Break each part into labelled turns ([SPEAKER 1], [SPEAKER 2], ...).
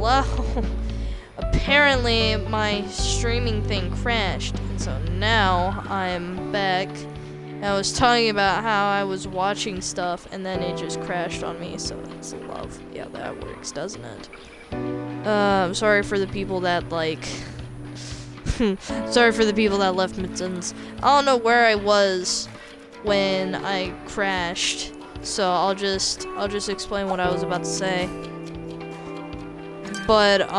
[SPEAKER 1] well, apparently my streaming thing crashed, and so now I'm back. I was talking about how I was watching stuff, and then it just crashed on me, so it's love. Yeah, that works, doesn't it? I'm sorry for the people that, like... sorry for the people that left mittens. I don't know where I was when I crashed, so I'll just explain what I was about to say. But, reject.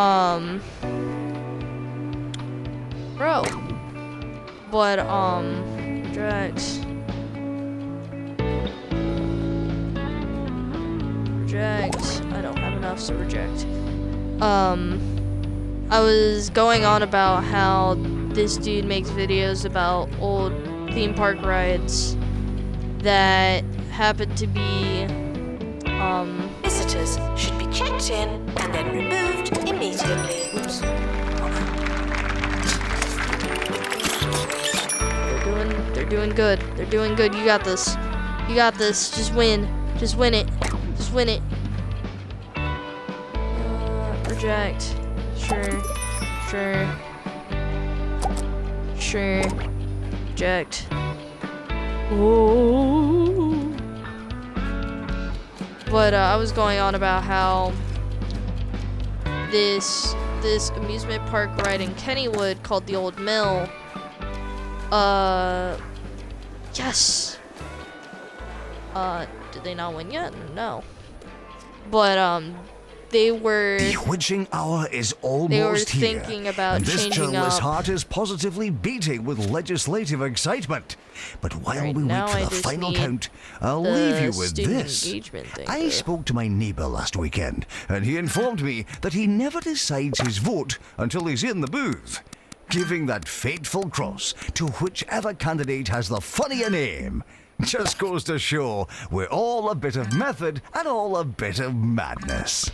[SPEAKER 1] I don't have enough, so reject. I was going on about how this dude makes videos about old theme park rides that happen to be,
[SPEAKER 2] Visitors should be checked in and then removed immediately.
[SPEAKER 1] Oops. They're doing good. They're doing good. You got this. You got this. Just win. Just win it. Just win it. Reject. Sure. Reject. Ooh. But I was going on about how this amusement park ride in Kennywood called the Old Mill. Yes. Did they not win yet? No. But they were.
[SPEAKER 3] The witching hour is almost
[SPEAKER 1] they were
[SPEAKER 3] here,
[SPEAKER 1] thinking about
[SPEAKER 3] and this
[SPEAKER 1] changing
[SPEAKER 3] journalist's
[SPEAKER 1] up.
[SPEAKER 3] heart is positively beating with legislative excitement. But while
[SPEAKER 1] Right,
[SPEAKER 3] we
[SPEAKER 1] now
[SPEAKER 3] wait for
[SPEAKER 1] I
[SPEAKER 3] the
[SPEAKER 1] just
[SPEAKER 3] final
[SPEAKER 1] need
[SPEAKER 3] count, I'll
[SPEAKER 1] the
[SPEAKER 3] leave you with
[SPEAKER 1] student
[SPEAKER 3] this.
[SPEAKER 1] engagement thing
[SPEAKER 3] I
[SPEAKER 1] there.
[SPEAKER 3] spoke to my neighbour last weekend, and he informed me that he never decides his vote until he's in the booth, giving that fateful cross to whichever candidate has the funnier name. Just goes to show we're all a bit of method and all a bit of madness.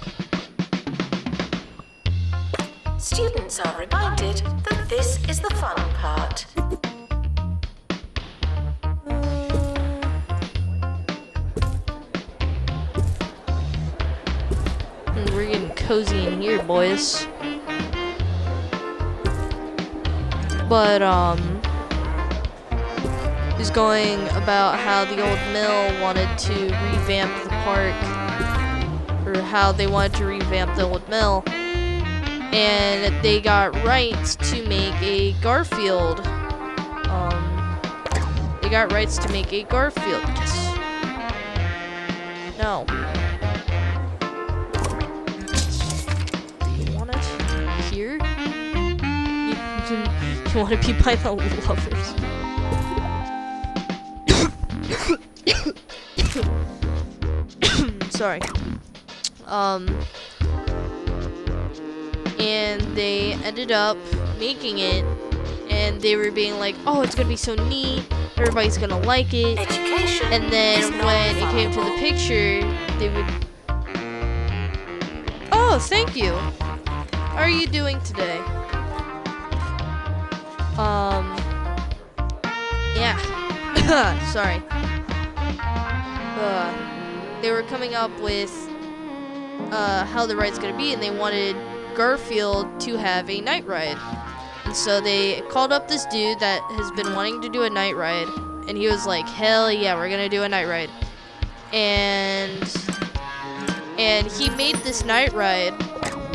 [SPEAKER 2] Students are reminded that this is the fun part.
[SPEAKER 1] We're getting cozy in here, boys. But, he's going about how the Old Mill wanted to revamp the park, or how they wanted to revamp the Old Mill, and they got rights to make a Garfield. They got rights to make a Garfield. Yes. No. Here? You want to be by the lovers. Sorry. And they ended up making it, and they were being like, oh, it's gonna be so neat, everybody's gonna like it.
[SPEAKER 2] Education
[SPEAKER 1] And then
[SPEAKER 2] is
[SPEAKER 1] when it came to the
[SPEAKER 2] non-refundable.
[SPEAKER 1] picture, they would... Oh, thank you. How are you doing today? Yeah. Sorry. They were coming up with, how the ride's gonna be, and they wanted Garfield to have a night ride. And so they called up this dude that has been wanting to do a night ride, and he was like, hell yeah, we're gonna do a night ride. And he made this night ride,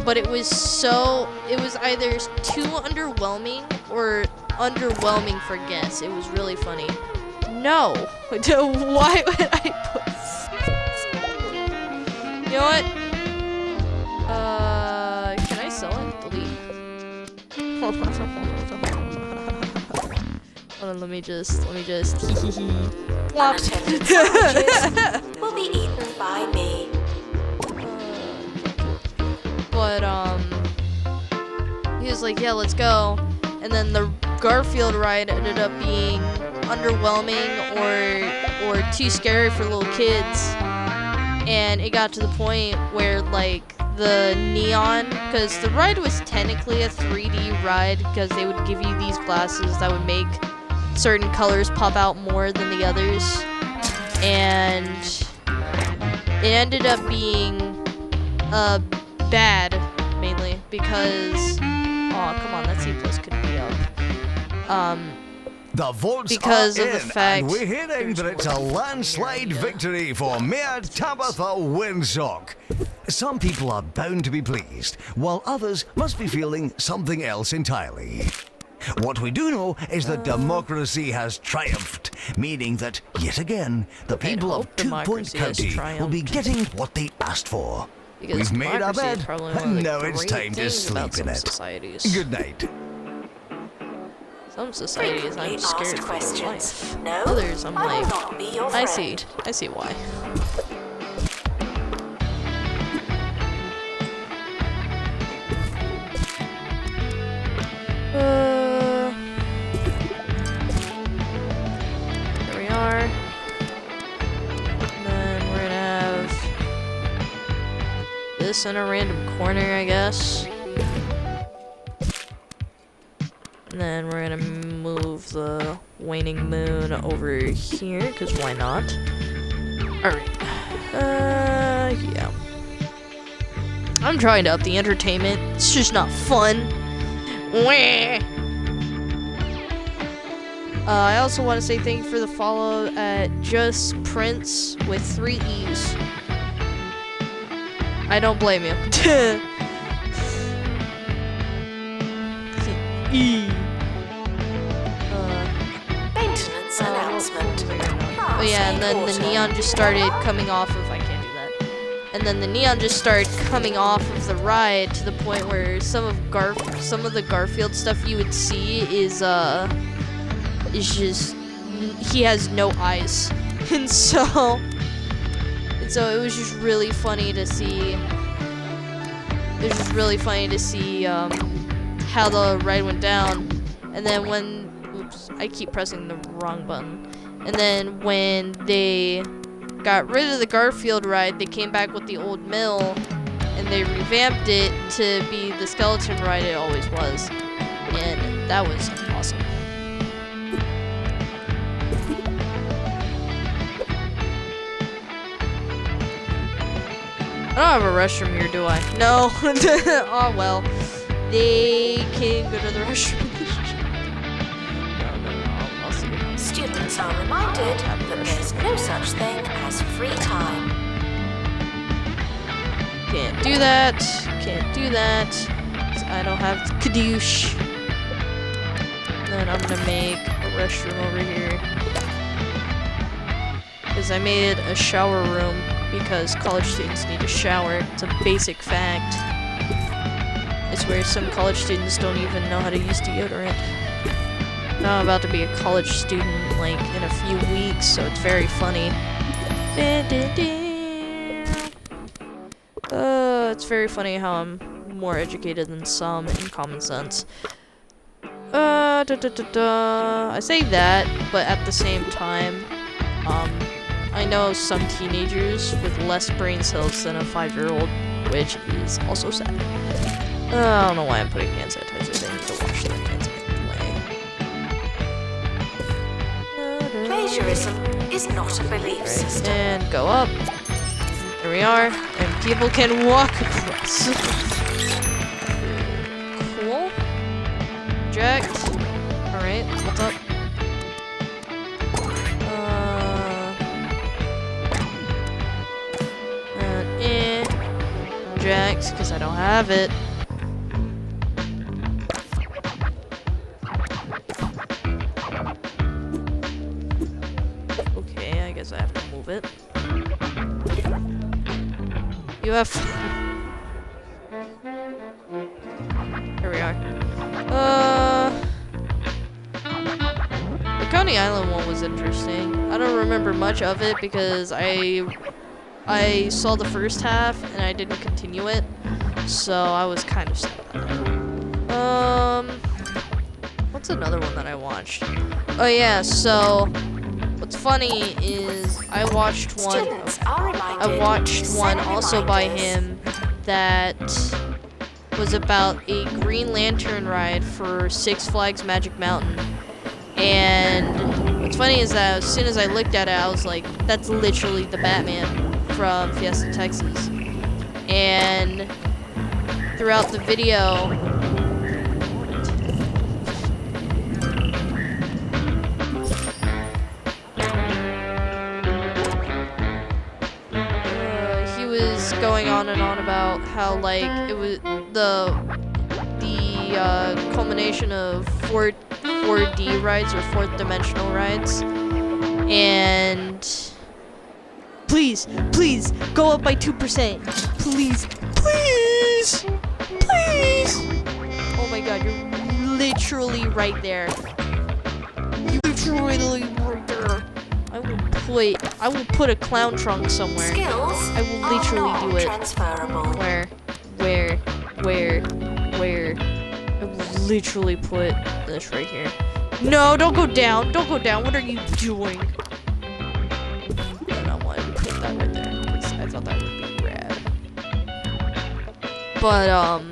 [SPEAKER 1] but it was either too underwhelming or underwhelming for guests. It was really funny. No. Why would I put... You know what? Can I sell it? Delete. Hold on, let me just Plop.
[SPEAKER 2] Unattended sandwiches will be eaten by me.
[SPEAKER 1] But he was like, yeah, let's go. And then the Garfield ride ended up being underwhelming or too scary for little kids. And it got to the point where, like, the neon, because the ride was technically a 3D ride, because they would give you these glasses that would make certain colors pop out more than the others. And it ended up being bad, mainly. because come on, that C plus could be up.
[SPEAKER 3] The votes
[SPEAKER 1] Because
[SPEAKER 3] are
[SPEAKER 1] of the
[SPEAKER 3] in,
[SPEAKER 1] fact
[SPEAKER 3] and we're hearing that it's a landslide victory for Mayor Tabitha Windsock. Some people are bound to be pleased, while others must be feeling something else entirely. What we do know is that democracy has triumphed, meaning that, yet again, the people of
[SPEAKER 1] hope
[SPEAKER 3] 2 Point
[SPEAKER 1] democracy has
[SPEAKER 3] County will be
[SPEAKER 1] triumphed.
[SPEAKER 3] getting what they asked for.
[SPEAKER 1] Because
[SPEAKER 3] We've made our
[SPEAKER 1] democracy is
[SPEAKER 3] bed,
[SPEAKER 1] probably one of
[SPEAKER 3] and
[SPEAKER 1] the
[SPEAKER 3] now it's
[SPEAKER 1] great
[SPEAKER 3] time to
[SPEAKER 1] things about
[SPEAKER 3] sleep in
[SPEAKER 1] some
[SPEAKER 3] it.
[SPEAKER 1] societies.
[SPEAKER 3] Good night.
[SPEAKER 1] Some societies
[SPEAKER 2] Frequently
[SPEAKER 1] I'm scared
[SPEAKER 2] asked
[SPEAKER 1] for their
[SPEAKER 2] questions.
[SPEAKER 1] life.
[SPEAKER 2] No,
[SPEAKER 1] Others I'm
[SPEAKER 2] I will
[SPEAKER 1] like,
[SPEAKER 2] not be your
[SPEAKER 1] I
[SPEAKER 2] friend.
[SPEAKER 1] see why. There we are. And then we're gonna have this in a random corner, I guess. And then we're gonna move the waning moon over here, because why not? Alright. Yeah. I'm trying to up the entertainment. It's just not fun. Wah. I also want to say thank you for the follow at Just Prince with 3 E's. I don't blame you. E.
[SPEAKER 2] Maintenance announcement.
[SPEAKER 1] Oh yeah, and then the neon just started coming off of, I can't do that. And then the neon just started coming off of the ride to the point where some of the Garfield stuff you would see is just, he has no eyes. And so it was just really funny to see, how the ride went down. And then oops, I keep pressing the wrong button. And then when they got rid of the Garfield ride, they came back with the old mill, and they revamped it to be the skeleton ride it always was. And that was awesome. I don't have a restroom here, do I? No. Oh well. They can go to the restroom. No, I'll see you.
[SPEAKER 2] Students are reminded that there's no such thing as free time.
[SPEAKER 1] Can't do that. Can't do that. 'Cause I don't have Kadoosh. Then I'm gonna make a restroom over here. Because I made a shower room because college students need a shower. It's a basic fact. It's where some college students don't even know how to use deodorant. Now I'm about to be a college student, like, in a few weeks, so it's very funny. It's very funny how I'm more educated than some in common sense. I say that, but at the same time, I know some teenagers with less brain cells than a 5-year-old, which is also sad. I don't know why I'm putting hand sanitizer. They need to wash their hands anyway.
[SPEAKER 2] Plagiarism is not a belief system.
[SPEAKER 1] And go up. There we are. And people can walk across. Cool. Jacked. Alright, what's up? Jacked, because I don't have it. Okay, I guess I have to move it. You have... Here we are. The Coney Island one was interesting. I don't remember much of it because I saw the first half and I didn't continue it, so I was kind of sad about that. What's another one that I watched? Oh yeah, so what's funny is I watched one also by him that was about a Green Lantern ride for Six Flags Magic Mountain. And what's funny is that as soon as I looked at it, I was like, that's literally the Batman from Fiesta, Texas. And throughout the video. He was going on and on about how like it was the culmination of 4D rides or fourth dimensional rides, and please go up by 2%. Please. Oh my god, you're literally right there. Literally right there. I will put a clown trunk somewhere.
[SPEAKER 2] Skills
[SPEAKER 1] I will literally
[SPEAKER 2] are
[SPEAKER 1] do
[SPEAKER 2] not
[SPEAKER 1] it.
[SPEAKER 2] transferable.
[SPEAKER 1] Where? I will literally put this right here. No, don't go down. Don't go down. What are you doing? I don't want to put that right there because I thought that would be rad. But,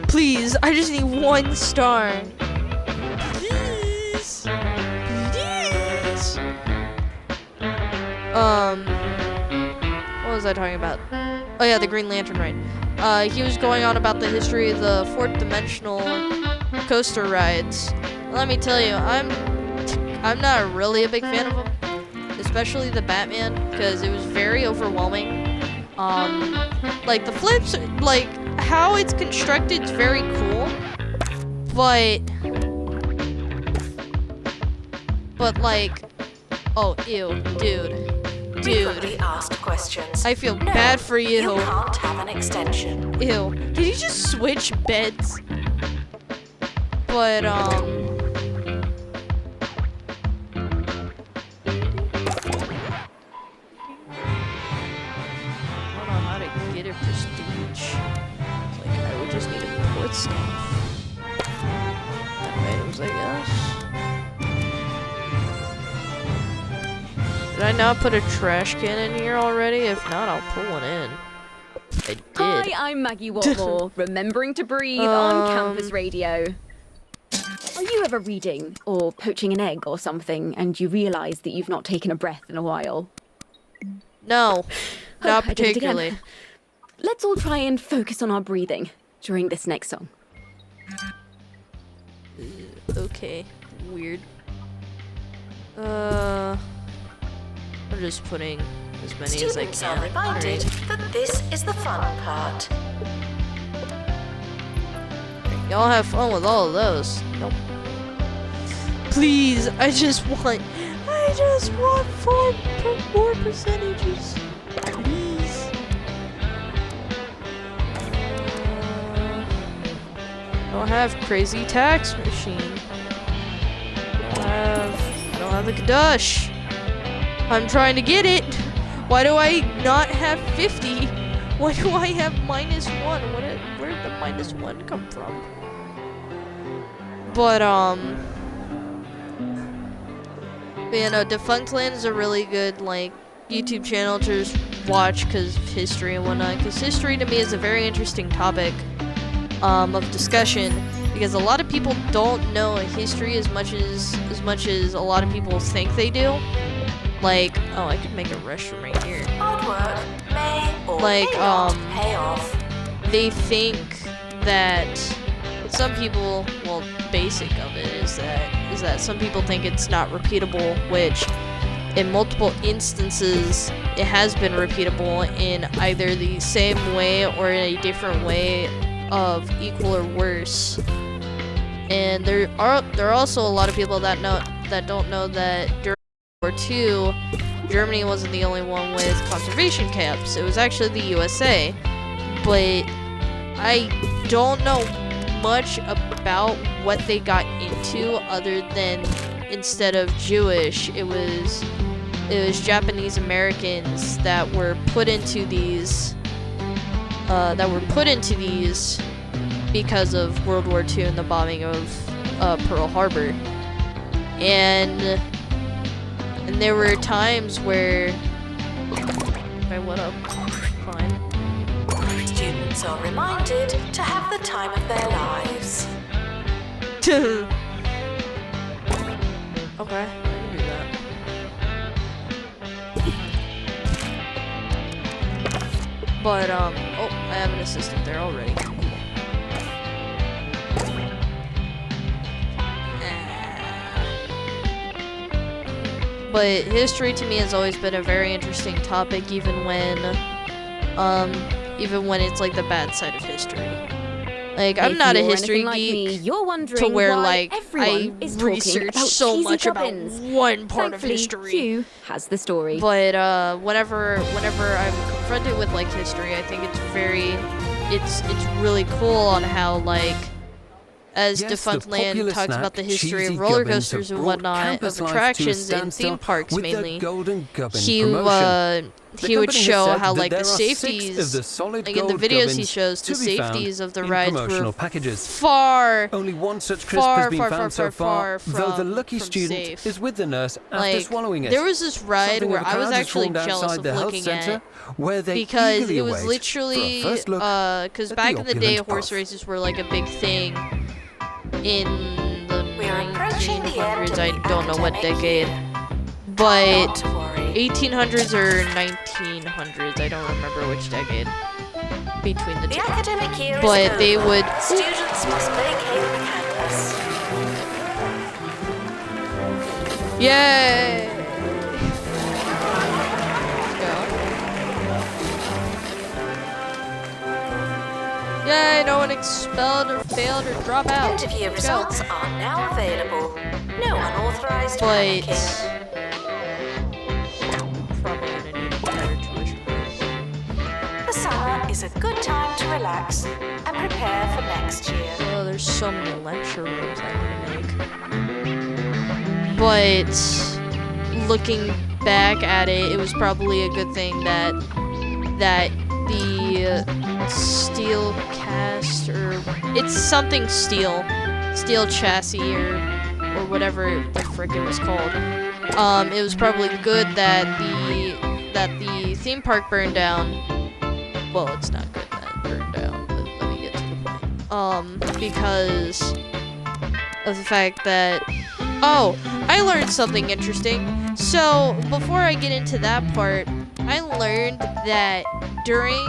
[SPEAKER 1] please, I just need 1 star. Please. What was I talking about? Oh yeah, the Green Lantern ride. He was going on about the history of the fourth dimensional coaster rides. Let me tell you, I'm not really a big fan of them, especially the Batman, because it was very overwhelming. Like the flips, like how it's constructed is very cool, but like, oh ew, dude.
[SPEAKER 2] Frequently asked questions.
[SPEAKER 1] I feel
[SPEAKER 2] No,
[SPEAKER 1] bad for you.
[SPEAKER 2] You can't have an extension.
[SPEAKER 1] Ew. Did you just switch beds? But, I don't know how to get a prestige. Like, I would just need to put stuff. Items, I guess. Did I not put a trash can in here already? If not, I'll put one in. I did.
[SPEAKER 4] Hi, I'm Maggie Watmore, remembering to breathe on campus radio. Are you ever reading or poaching an egg or something and you realise that you've not taken a breath in a while?
[SPEAKER 1] No, not
[SPEAKER 4] I did it again.
[SPEAKER 1] particularly.
[SPEAKER 4] Let's all try and focus on our breathing during this next song.
[SPEAKER 1] Okay, weird. I'm just putting as many as I
[SPEAKER 2] Students are
[SPEAKER 1] can.
[SPEAKER 2] reminded
[SPEAKER 1] Alright.
[SPEAKER 2] that this is the fun part.
[SPEAKER 1] Y'all have fun with all of those. Nope. Please, I just want four more percentages. Please. I don't have crazy tax machine. I don't have the Kadush. I'm trying to get it. Why do I not have 50? Why do I have -1? Where did the -1 come from? But, you know, Defunctland is a really good, like, YouTube channel to just watch because of history and whatnot. Because history to me is a very interesting topic, of discussion. Because a lot of people don't know history as much as a lot of people think they do. Like, oh, I could make a restroom right here.
[SPEAKER 2] Hard work may or
[SPEAKER 1] Like,
[SPEAKER 2] may not pay off.
[SPEAKER 1] They think that some people, well, basic of it is that some people think it's not repeatable, which in multiple instances it has been repeatable in either the same way or in a different way of equal or worse. And there are also a lot of people that don't know that during World War II, Germany wasn't the only one with conservation camps. It was actually the USA. But I don't know much about what they got into other than instead of Jewish, it was Japanese Americans that were put into these because of World War II and the bombing of Pearl Harbor. And there were times where I went up fine.
[SPEAKER 2] Students are reminded to have the time of their lives.
[SPEAKER 1] Okay, I can do that. But oh, I have an assistant there already. Cool. But history to me has always been a very interesting topic, even when it's like the bad side of history. Like, I'm
[SPEAKER 4] If
[SPEAKER 1] not a
[SPEAKER 4] you're
[SPEAKER 1] history
[SPEAKER 4] anything like me,
[SPEAKER 1] geek
[SPEAKER 4] you're wondering
[SPEAKER 1] to where
[SPEAKER 4] why
[SPEAKER 1] like I
[SPEAKER 4] everyone is talking
[SPEAKER 1] research
[SPEAKER 4] about
[SPEAKER 1] so
[SPEAKER 4] cheesy
[SPEAKER 1] much about
[SPEAKER 4] gubbins.
[SPEAKER 1] one part of
[SPEAKER 4] Thankfully,
[SPEAKER 1] history.
[SPEAKER 4] Hugh has the story.
[SPEAKER 1] But whenever I'm confronted with like history, I think it's really cool on how like as
[SPEAKER 5] Yes,
[SPEAKER 1] Defunct
[SPEAKER 5] the
[SPEAKER 1] Land
[SPEAKER 5] popular
[SPEAKER 1] talks
[SPEAKER 5] snack,
[SPEAKER 1] about the history
[SPEAKER 5] cheesy
[SPEAKER 1] of roller
[SPEAKER 5] gubbins have
[SPEAKER 1] coasters and
[SPEAKER 5] brought
[SPEAKER 1] whatnot,
[SPEAKER 5] campus
[SPEAKER 1] of
[SPEAKER 5] life to a
[SPEAKER 1] attractions and
[SPEAKER 5] standstill
[SPEAKER 1] theme parks
[SPEAKER 5] with
[SPEAKER 1] mainly.
[SPEAKER 5] their Golden Gubbin
[SPEAKER 1] He
[SPEAKER 5] promotion. The
[SPEAKER 1] he would
[SPEAKER 5] company has
[SPEAKER 1] show
[SPEAKER 5] said
[SPEAKER 1] how
[SPEAKER 5] that
[SPEAKER 1] like
[SPEAKER 5] there
[SPEAKER 1] the
[SPEAKER 5] are 6
[SPEAKER 1] safeties,
[SPEAKER 5] of the solid
[SPEAKER 1] like in the
[SPEAKER 5] gold
[SPEAKER 1] videos he
[SPEAKER 5] gubbins
[SPEAKER 1] shows, the
[SPEAKER 5] to be found
[SPEAKER 1] safeties of the
[SPEAKER 5] in
[SPEAKER 1] rides
[SPEAKER 5] promotional
[SPEAKER 1] were
[SPEAKER 5] packages.
[SPEAKER 1] far
[SPEAKER 5] Only one such crisp
[SPEAKER 1] far,
[SPEAKER 5] has been
[SPEAKER 1] far,
[SPEAKER 5] found
[SPEAKER 1] far,
[SPEAKER 5] so
[SPEAKER 1] far,
[SPEAKER 5] far, though the
[SPEAKER 1] from-
[SPEAKER 5] lucky
[SPEAKER 1] from
[SPEAKER 5] student
[SPEAKER 1] safe.
[SPEAKER 5] is with the nurse after
[SPEAKER 1] like
[SPEAKER 5] swallowing it.
[SPEAKER 1] there was this ride
[SPEAKER 5] Something
[SPEAKER 1] where
[SPEAKER 5] of a
[SPEAKER 1] I was
[SPEAKER 5] crowd has
[SPEAKER 1] actually
[SPEAKER 5] formed
[SPEAKER 1] jealous
[SPEAKER 5] outside
[SPEAKER 1] of
[SPEAKER 5] the health
[SPEAKER 1] looking
[SPEAKER 5] centre,
[SPEAKER 1] at
[SPEAKER 5] where they
[SPEAKER 1] because
[SPEAKER 5] eagerly
[SPEAKER 1] it was
[SPEAKER 5] await for
[SPEAKER 1] literally
[SPEAKER 5] a first look
[SPEAKER 1] because
[SPEAKER 5] at
[SPEAKER 1] back
[SPEAKER 5] the
[SPEAKER 1] in the day
[SPEAKER 5] opulent
[SPEAKER 1] horse
[SPEAKER 5] puff.
[SPEAKER 1] races were like a big thing in the
[SPEAKER 2] We're approaching the end
[SPEAKER 1] 1900s.
[SPEAKER 2] of
[SPEAKER 1] I
[SPEAKER 2] the
[SPEAKER 1] don't know what
[SPEAKER 2] academic
[SPEAKER 1] decade,
[SPEAKER 2] year.
[SPEAKER 1] but
[SPEAKER 2] Not to worry.
[SPEAKER 1] 1800s or 1900s. I don't remember which decade between the
[SPEAKER 2] The
[SPEAKER 1] two.
[SPEAKER 2] academic year
[SPEAKER 1] But
[SPEAKER 2] is
[SPEAKER 1] they
[SPEAKER 2] over.
[SPEAKER 1] would-
[SPEAKER 2] Students must vacate the campus.
[SPEAKER 1] Yay! Yay, no one expelled or failed or dropped out.
[SPEAKER 2] Interview
[SPEAKER 1] Let's go.
[SPEAKER 2] results are now available. No unauthorized
[SPEAKER 1] But
[SPEAKER 2] panicking.
[SPEAKER 1] probably gonna need a better tuition rate.
[SPEAKER 2] The summer is a good time to relax and prepare for next year.
[SPEAKER 1] Oh, there's so many lecture rooms I need to make. But looking back at it, it was probably a good thing that the steel cast, or it's something steel chassis or whatever the frick it was called. It was probably good that the theme park burned down. Well, it's not good that it burned down, but let me get to the point. Because of the fact that, oh, I learned something interesting. So before I get into that part, I learned that during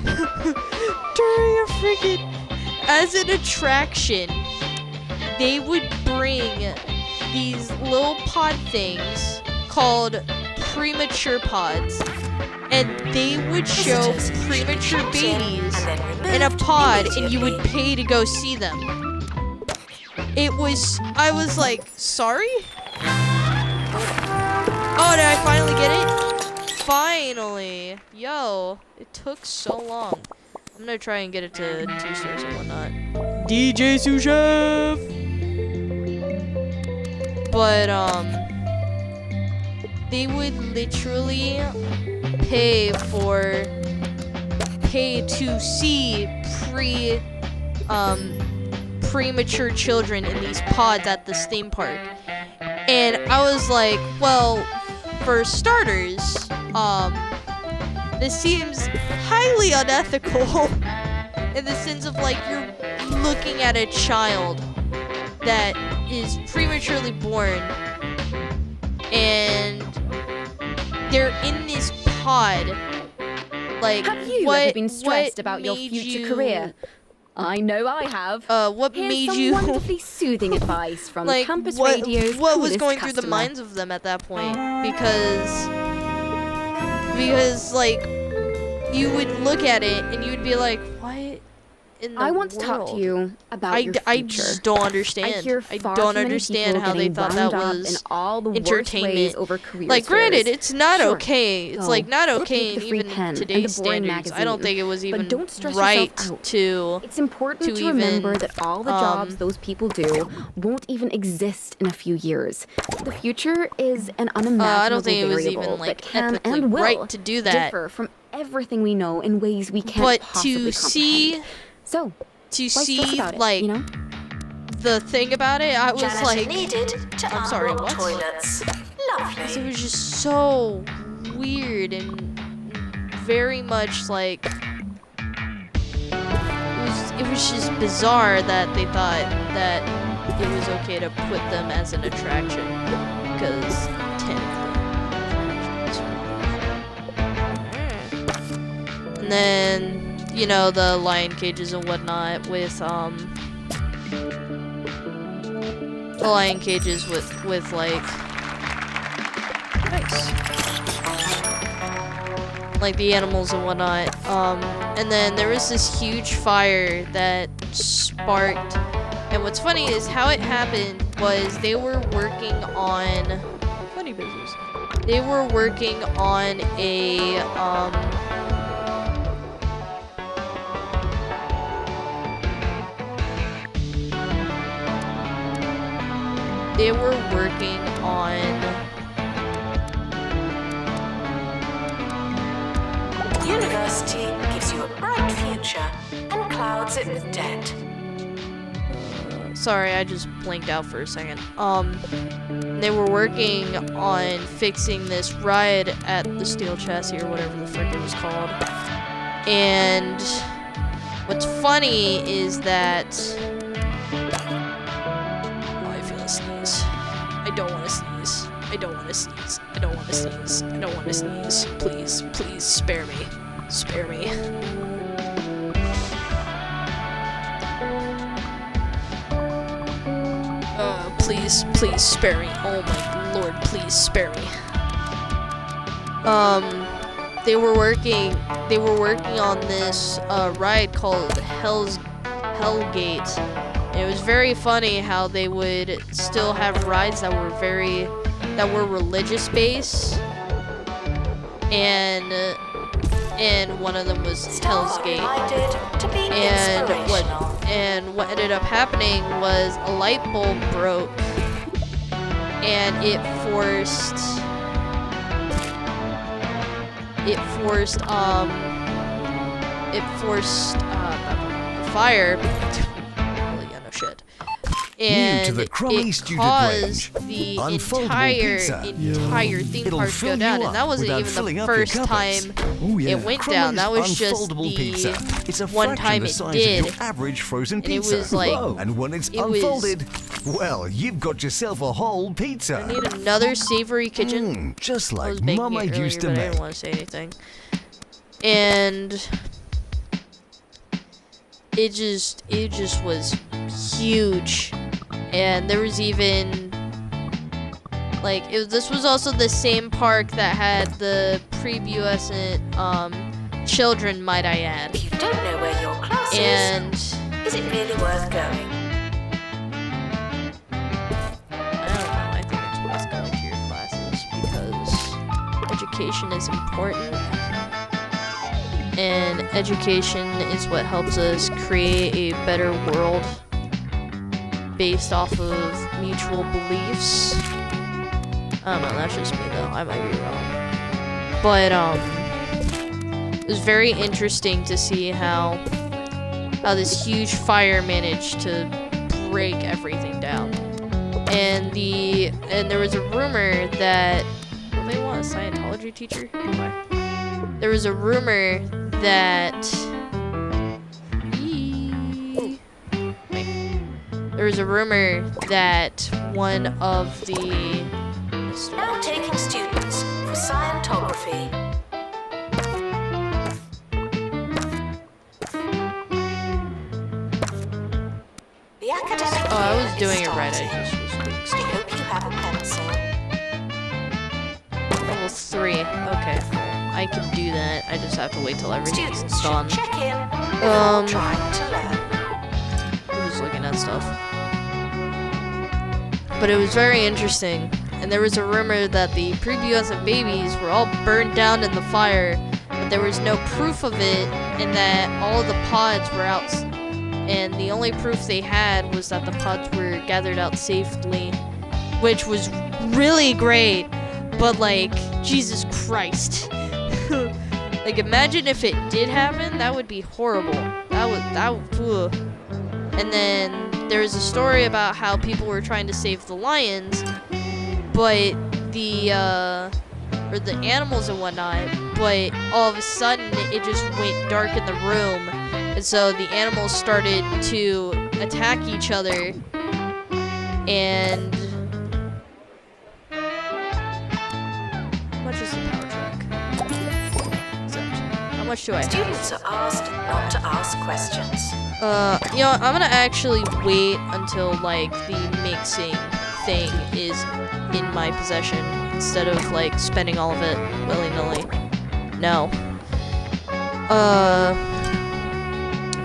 [SPEAKER 1] a freaking, as an attraction, they would bring these little pod things called premature pods, and they would show
[SPEAKER 2] Visitors should be
[SPEAKER 1] premature
[SPEAKER 2] checked in
[SPEAKER 1] babies
[SPEAKER 2] and then
[SPEAKER 1] in a
[SPEAKER 2] removed
[SPEAKER 1] pod, and you would
[SPEAKER 2] immediately.
[SPEAKER 1] pay to go see them. I was like, sorry? Oh, did I finally get it? Finally. Yo, it took so long. I'm gonna try and get it to 2 stars and whatnot. DJ Sous Chef! But, they would literally pay to see premature children in these pods at this theme park. And I was like, well, for starters, this seems highly unethical in the sense of like you're looking at a child that is prematurely born and they're in this pod. Like,
[SPEAKER 4] Have you
[SPEAKER 1] what,
[SPEAKER 4] ever been stressed
[SPEAKER 1] what
[SPEAKER 4] about your
[SPEAKER 1] made
[SPEAKER 4] future
[SPEAKER 1] you-
[SPEAKER 4] career? I know I have.
[SPEAKER 1] What
[SPEAKER 4] Here's
[SPEAKER 1] made
[SPEAKER 4] some
[SPEAKER 1] you
[SPEAKER 4] wonderfully soothing advice from
[SPEAKER 1] like
[SPEAKER 4] Campus
[SPEAKER 1] what
[SPEAKER 4] Radio's
[SPEAKER 1] was
[SPEAKER 4] coolest
[SPEAKER 1] going through the
[SPEAKER 4] customer.
[SPEAKER 1] minds of them at that point? Because like you would look at it and you would be like, what in the
[SPEAKER 4] I want to talk to
[SPEAKER 1] world?
[SPEAKER 4] you about your future.
[SPEAKER 1] I just don't understand.
[SPEAKER 4] I hear
[SPEAKER 1] I
[SPEAKER 4] far
[SPEAKER 1] don't
[SPEAKER 4] too many
[SPEAKER 1] understand
[SPEAKER 4] people
[SPEAKER 1] how they
[SPEAKER 4] getting
[SPEAKER 1] thought that
[SPEAKER 4] wound up in
[SPEAKER 1] was
[SPEAKER 4] all the worst
[SPEAKER 1] entertainment.
[SPEAKER 4] ways over career
[SPEAKER 1] like, granted,
[SPEAKER 4] fairs.
[SPEAKER 1] it's not
[SPEAKER 4] Sure,
[SPEAKER 1] okay. It's
[SPEAKER 4] go.
[SPEAKER 1] like not
[SPEAKER 4] Go
[SPEAKER 1] okay
[SPEAKER 4] take
[SPEAKER 1] in
[SPEAKER 4] the free
[SPEAKER 1] even
[SPEAKER 4] pen and the
[SPEAKER 1] today's
[SPEAKER 4] boring
[SPEAKER 1] standards. I don't
[SPEAKER 4] magazine,
[SPEAKER 1] think it was
[SPEAKER 4] but
[SPEAKER 1] even
[SPEAKER 4] don't stress
[SPEAKER 1] right
[SPEAKER 4] yourself out.
[SPEAKER 1] to
[SPEAKER 4] It's important
[SPEAKER 1] to
[SPEAKER 4] to remember
[SPEAKER 1] even,
[SPEAKER 4] that all the jobs those people do won't even exist in a few years. The future is an unimaginable
[SPEAKER 1] I don't think it was
[SPEAKER 4] variable
[SPEAKER 1] even like
[SPEAKER 4] that can
[SPEAKER 1] ethically
[SPEAKER 4] and will
[SPEAKER 1] right to do that.
[SPEAKER 4] differ from everything we know in ways we can't
[SPEAKER 1] But
[SPEAKER 4] possibly
[SPEAKER 1] to see
[SPEAKER 4] comprehend. So,
[SPEAKER 1] to
[SPEAKER 4] why stress
[SPEAKER 1] see
[SPEAKER 4] about it,
[SPEAKER 1] like
[SPEAKER 4] you know?
[SPEAKER 1] the thing about it, I was
[SPEAKER 2] Janitor
[SPEAKER 1] like,
[SPEAKER 2] needed to
[SPEAKER 1] I'm sorry,
[SPEAKER 2] unblock
[SPEAKER 1] what?
[SPEAKER 2] toilets.
[SPEAKER 1] it
[SPEAKER 2] Lovely.
[SPEAKER 1] was just so weird and very much like it was just bizarre that they thought that it was okay to put them as an attraction because technically attractions. And then, you know, the lion cages and whatnot with, the lion cages with like, nice. Like the animals and whatnot. And then there was this huge fire that sparked. And what's funny is how it happened was they were working on funny business. They were working on a they were working on
[SPEAKER 2] University gives you a bright future and clouds it with debt.
[SPEAKER 1] sorry, I just blinked out for a second. They were working on fixing this ride at the steel chassis or whatever the frick it was called. And what's funny is that oh, I feel a sneeze. I don't want to sneeze. I don't want to sneeze. I don't want to sneeze. I don't want to sneeze. Please, please spare me. Spare me. Please, please spare me. Oh my lord, please spare me. They were working on this ride called Hellgate. And it was very funny how they would still have rides that were religious based. And one of them was Hell's Gate. And what ended up happening was a light bulb broke, and it forced fire. Well, yeah, no shit. And
[SPEAKER 3] New to the Crummy
[SPEAKER 1] it
[SPEAKER 3] Student
[SPEAKER 1] caused
[SPEAKER 3] Range.
[SPEAKER 1] the
[SPEAKER 3] Unfoldable
[SPEAKER 1] entire
[SPEAKER 3] pizza.
[SPEAKER 1] theme
[SPEAKER 3] It'll
[SPEAKER 1] park to
[SPEAKER 3] fill
[SPEAKER 1] go down,
[SPEAKER 3] you
[SPEAKER 1] and that
[SPEAKER 3] up
[SPEAKER 1] wasn't
[SPEAKER 3] without
[SPEAKER 1] even
[SPEAKER 3] filling
[SPEAKER 1] the
[SPEAKER 3] up your
[SPEAKER 1] first
[SPEAKER 3] cupboards.
[SPEAKER 1] time
[SPEAKER 3] Oh, yeah.
[SPEAKER 1] it went down. That was just
[SPEAKER 3] Unfoldable
[SPEAKER 1] the
[SPEAKER 3] pizza. It's a
[SPEAKER 1] one
[SPEAKER 3] fraction
[SPEAKER 1] time
[SPEAKER 3] the
[SPEAKER 1] it
[SPEAKER 3] size
[SPEAKER 1] did.
[SPEAKER 3] of your average frozen
[SPEAKER 1] And it
[SPEAKER 3] pizza.
[SPEAKER 1] was like-
[SPEAKER 3] Whoa. And when it's
[SPEAKER 1] it was-
[SPEAKER 3] unfolded, well, you've got yourself a whole pizza.
[SPEAKER 1] I need another savory kitchen.
[SPEAKER 3] Just
[SPEAKER 1] I
[SPEAKER 3] like
[SPEAKER 1] was making
[SPEAKER 3] Mama
[SPEAKER 1] it earlier,
[SPEAKER 3] used to
[SPEAKER 1] but I
[SPEAKER 3] make.
[SPEAKER 1] didn't want to say anything. And it just was huge. And there was even like this was also the same park that had the prepubescent children, might I add.
[SPEAKER 2] If you don't know where your class
[SPEAKER 1] And
[SPEAKER 2] is it really worth going?
[SPEAKER 1] I don't know, I think it's worth going to your classes because education is important. And education is what helps us create a better world based off of mutual beliefs. I don't know, that's just me though, I might be wrong. But it was very interesting to see how this huge fire managed to break everything down. And there was a rumor that they want a Scientology teacher? Anyway. There was a rumor that one the
[SPEAKER 2] Now taking students for Scientography. The academic
[SPEAKER 1] oh, I
[SPEAKER 2] year
[SPEAKER 1] was doing
[SPEAKER 2] is
[SPEAKER 1] it right.
[SPEAKER 2] starting.
[SPEAKER 1] I just was being
[SPEAKER 2] We
[SPEAKER 1] stupid.
[SPEAKER 2] hope you have a pencil.
[SPEAKER 1] Level 3. Okay, I can do that. I just have to wait till everything's
[SPEAKER 2] Students should
[SPEAKER 1] done.
[SPEAKER 2] check in before trying to learn.
[SPEAKER 1] I'm just looking at stuff. But it was very interesting. And there was a rumor that the prepubescent babies were all burned down in the fire, but there was no proof of it, and that all the pods were out. And the only proof they had was that the pods were gathered out safely, which was really great. But like, Jesus Christ. Like, imagine if it did happen, that would be horrible. Ugh. And then there was a story about how people were trying to save the lions, but the animals and whatnot, but all of a sudden it just went dark in the room, and so the animals started to attack each other, and how much is the power track? much do I have?
[SPEAKER 2] Students are asked not to ask questions.
[SPEAKER 1] You know, I'm gonna actually wait until like the mixing thing is in my possession instead of like spending all of it willy-nilly. No.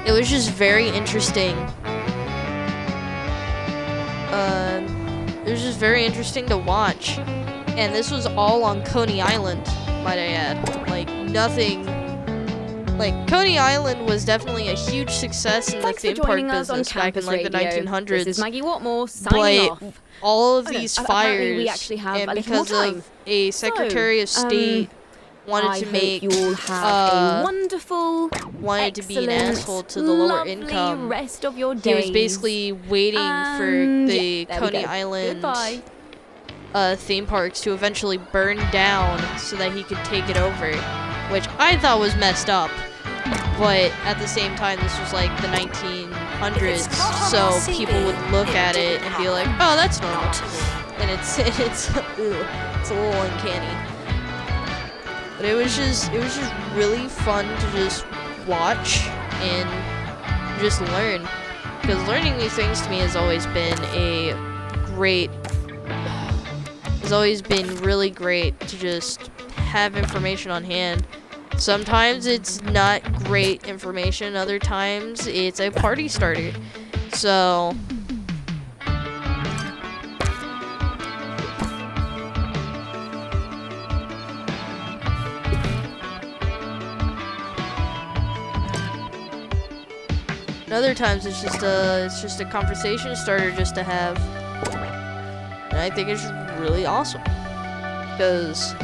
[SPEAKER 1] It was just very interesting. It was just very interesting to watch. And this was all on Coney Island, might I add. Like, nothing... Like, Coney Island was definitely a huge success in, like,
[SPEAKER 4] Thanks
[SPEAKER 1] the
[SPEAKER 4] for
[SPEAKER 1] theme park
[SPEAKER 4] joining us on
[SPEAKER 1] business back in,
[SPEAKER 4] Campus
[SPEAKER 1] like, the
[SPEAKER 4] Radio.
[SPEAKER 1] 1900s.
[SPEAKER 4] This is Maggie Watmore signing
[SPEAKER 1] But
[SPEAKER 4] off.
[SPEAKER 1] all of
[SPEAKER 4] Oh, no,
[SPEAKER 1] these
[SPEAKER 4] apparently
[SPEAKER 1] fires,
[SPEAKER 4] we actually have
[SPEAKER 1] and
[SPEAKER 4] a little more
[SPEAKER 1] because
[SPEAKER 4] time.
[SPEAKER 1] of a Secretary of State wanted
[SPEAKER 4] I
[SPEAKER 1] to
[SPEAKER 4] hope
[SPEAKER 1] make...
[SPEAKER 4] you all have a wonderful,
[SPEAKER 1] wanted to be an
[SPEAKER 4] excellent,
[SPEAKER 1] asshole to the lower
[SPEAKER 4] lovely
[SPEAKER 1] income.
[SPEAKER 4] rest of your
[SPEAKER 1] He
[SPEAKER 4] days.
[SPEAKER 1] was basically waiting for
[SPEAKER 4] And
[SPEAKER 1] the
[SPEAKER 4] yeah, there we
[SPEAKER 1] Coney
[SPEAKER 4] go.
[SPEAKER 1] Island
[SPEAKER 4] Goodbye.
[SPEAKER 1] theme parks to eventually burn down so that he could take it over, which I thought was messed up. But at the same time, this was like the 1900s, so people would look at it and be like, "Oh, that's normal," and it's it's a little uncanny. But it was just really fun to just watch and just learn, because learning new things to me has always been really great to just have information on hand. Sometimes it's not great information, other times it's a party starter. So and other times it's just a conversation starter just to have. And I think it's really awesome. Because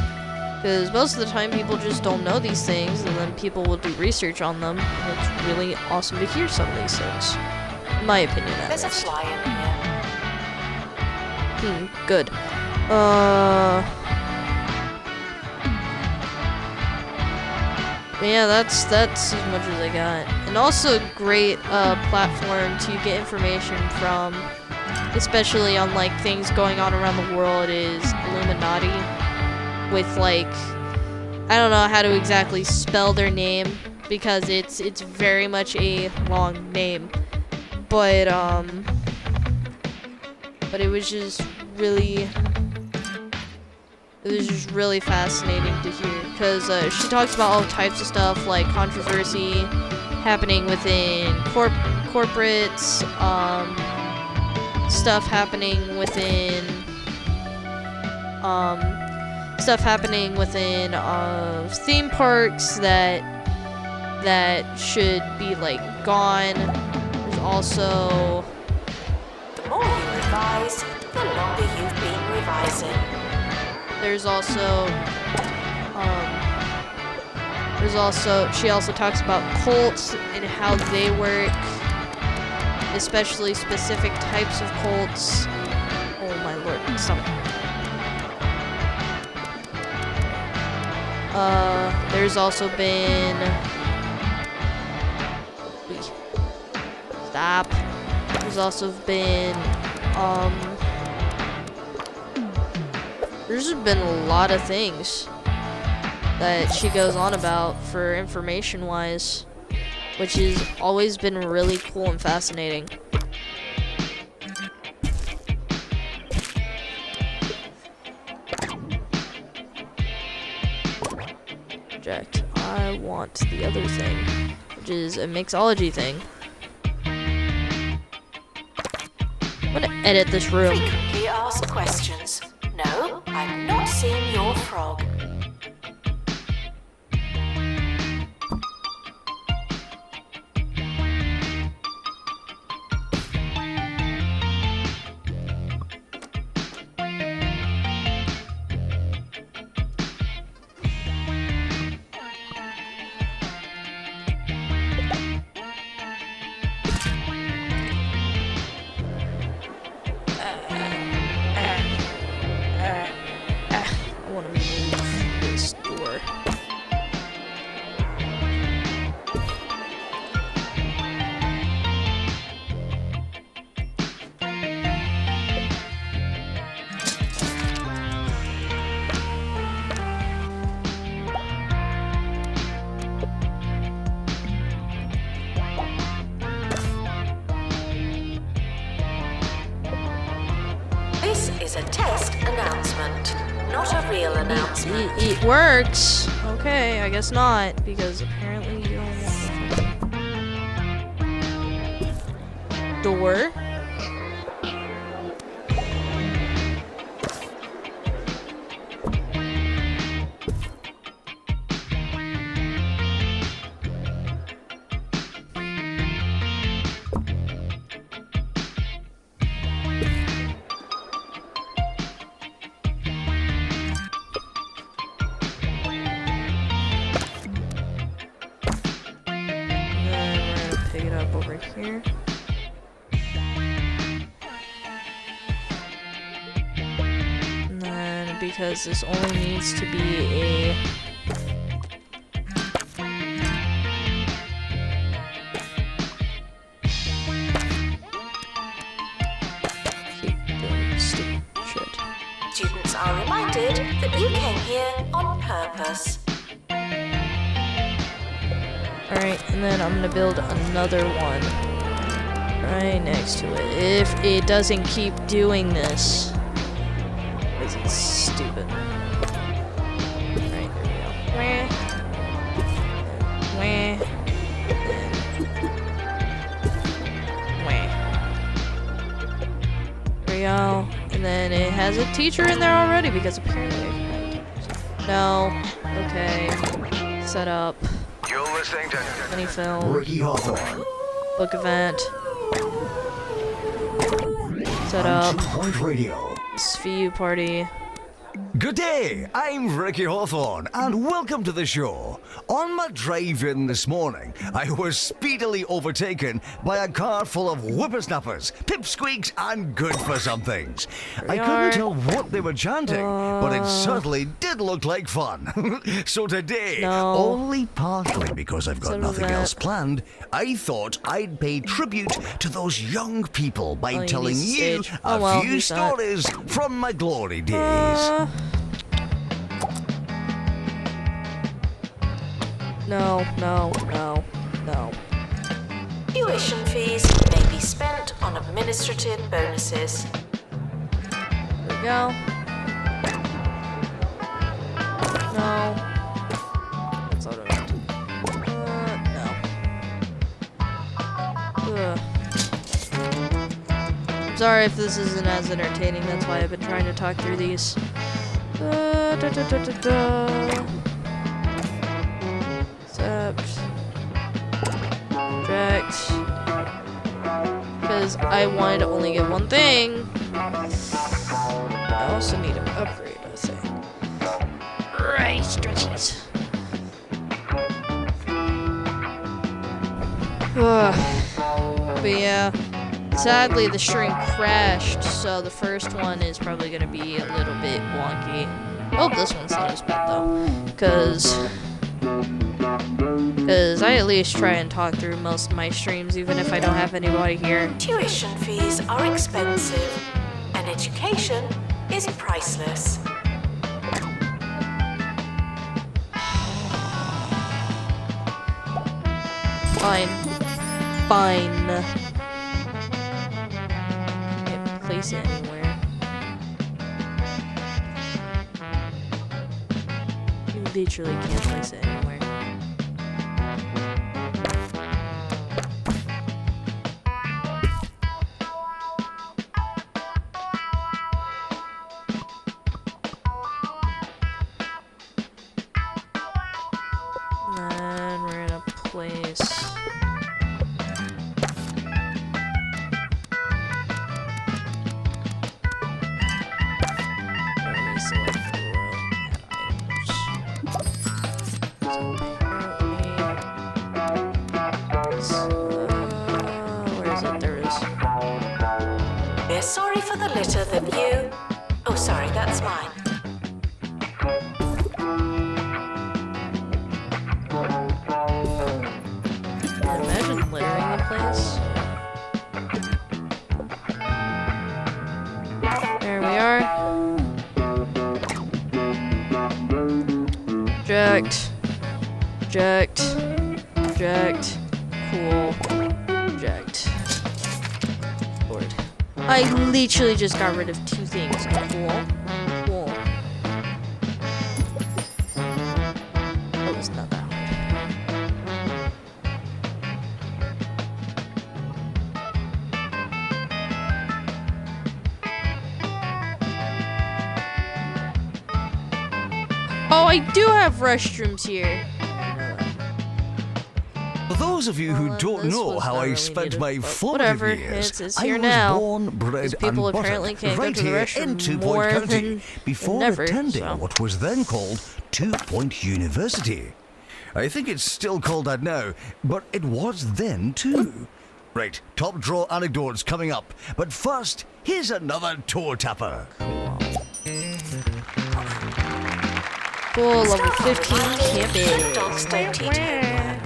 [SPEAKER 1] most of the time people just don't know these things, and then people will do research on them, and it's really awesome to hear some of these things. In my opinion, at
[SPEAKER 2] There's a
[SPEAKER 1] least.
[SPEAKER 2] fly in here.
[SPEAKER 1] Good. Yeah, that's as much as I got. And also a great platform to get information from, especially on like things going on around the world, is Illuminati. With like, I don't know how to exactly spell their name because it's very much a long name, but it was just really fascinating to hear, because she talks about all types of stuff, like controversy happening within corporates, stuff happening within theme parks that should be like gone. There's also
[SPEAKER 2] The more you revise, the longer you've been revising.
[SPEAKER 1] she also talks about cults and how they work, especially specific types of cults. Oh my lord, stop. There's also been... Stop. There's also been, there's been a lot of things that she goes on about for information-wise, which has always been really cool and fascinating. I want the other thing, which is a mixology thing. I'm gonna edit this room.
[SPEAKER 2] Frequently asked questions. No, I'm not seeing your frog.
[SPEAKER 1] I wanna move.
[SPEAKER 2] test announcement, not a real announcement.
[SPEAKER 1] It works. Okay, I guess not, because apparently you don't want the door. Pick it up over here. And then because this only needs to be a keep doing stupid shit.
[SPEAKER 2] Students are reminded that you came here on purpose.
[SPEAKER 1] Alright, and then I'm gonna build another one right next to it. If it doesn't keep doing this, because it's stupid. Alright, there we go. Wah. Wah. Wah. There we go. And then it has a teacher in there already because apparently I can. No. Okay. Set up.
[SPEAKER 3] You're listening to
[SPEAKER 1] Mini film.
[SPEAKER 3] Ricky Hawthorne.
[SPEAKER 1] Book event. Set up.
[SPEAKER 3] 2 Point Radio.
[SPEAKER 1] SVU party.
[SPEAKER 3] Good day, I'm Ricky Hawthorne, and welcome to the show. On my drive in this morning, I was speedily overtaken by a car full of whippersnappers, pipsqueaks, and good-for-somethings. I couldn't tell what they were chanting, but it certainly did look like fun. So today,
[SPEAKER 1] No.
[SPEAKER 3] only partly because I've got
[SPEAKER 1] Instead of
[SPEAKER 3] nothing
[SPEAKER 1] that.
[SPEAKER 3] else planned, I thought I'd pay tribute to those young people by
[SPEAKER 1] Oh, he
[SPEAKER 3] telling
[SPEAKER 1] needs a
[SPEAKER 3] you
[SPEAKER 1] stage.
[SPEAKER 3] a
[SPEAKER 1] Oh, well,
[SPEAKER 3] few
[SPEAKER 1] he's not.
[SPEAKER 3] stories from my glory days.
[SPEAKER 1] No, no, no, no.
[SPEAKER 2] Tuition fees may be spent on administrative bonuses.
[SPEAKER 1] There we go. No. That's auto. No. Ugh. I'm sorry if this isn't as entertaining. That's why I've been trying to talk through these. Da, da, da, da, da. Accept. Reject. Because I wanted to only get one thing. I also need to upgrade a thing. Right, stretches. But yeah, sadly the stream crashed, so the first one is probably gonna be a little bit wonky. I hope this one's not as bad though, because I at least try and talk through most of my streams, even if I don't have anybody here.
[SPEAKER 2] Tuition fees are expensive, and education is priceless.
[SPEAKER 1] Fine. Fine. Can't place it anywhere. You literally can't place it anywhere. And we're gonna place. Let me select the row items. So apparently, where is it? There it is.
[SPEAKER 2] We're sorry for the litter that you... Oh, sorry, that's mine.
[SPEAKER 1] Imagine littering the place. There we are. Eject. Eject. Eject. Cool. Eject. Board. I literally just got rid of 2 things. Cool. Cool. That was not that hard. Oh, I do have restrooms here.
[SPEAKER 3] For those of you who
[SPEAKER 1] Well,
[SPEAKER 3] don't
[SPEAKER 1] this
[SPEAKER 3] know
[SPEAKER 1] was
[SPEAKER 3] how
[SPEAKER 1] not
[SPEAKER 3] I
[SPEAKER 1] really
[SPEAKER 3] spent
[SPEAKER 1] needed,
[SPEAKER 3] my
[SPEAKER 1] but
[SPEAKER 3] formative
[SPEAKER 1] whatever,
[SPEAKER 3] years,
[SPEAKER 1] it's
[SPEAKER 3] I
[SPEAKER 1] here
[SPEAKER 3] was
[SPEAKER 1] now.
[SPEAKER 3] born, bred,
[SPEAKER 1] These people
[SPEAKER 3] and
[SPEAKER 1] apparently
[SPEAKER 3] buttered
[SPEAKER 1] can't go
[SPEAKER 3] right
[SPEAKER 1] to the
[SPEAKER 3] here
[SPEAKER 1] restroom
[SPEAKER 3] in Two
[SPEAKER 1] more
[SPEAKER 3] Point County
[SPEAKER 1] than
[SPEAKER 3] before
[SPEAKER 1] never,
[SPEAKER 3] attending
[SPEAKER 1] so.
[SPEAKER 3] what was then called 2 Point University. I think it's still called that now, but it was then too. Right, top draw anecdotes coming up, but first, here's another toe tapper.
[SPEAKER 1] Cool, level
[SPEAKER 2] Start
[SPEAKER 1] 15
[SPEAKER 2] finding
[SPEAKER 1] campus.
[SPEAKER 2] adults don't teach homework.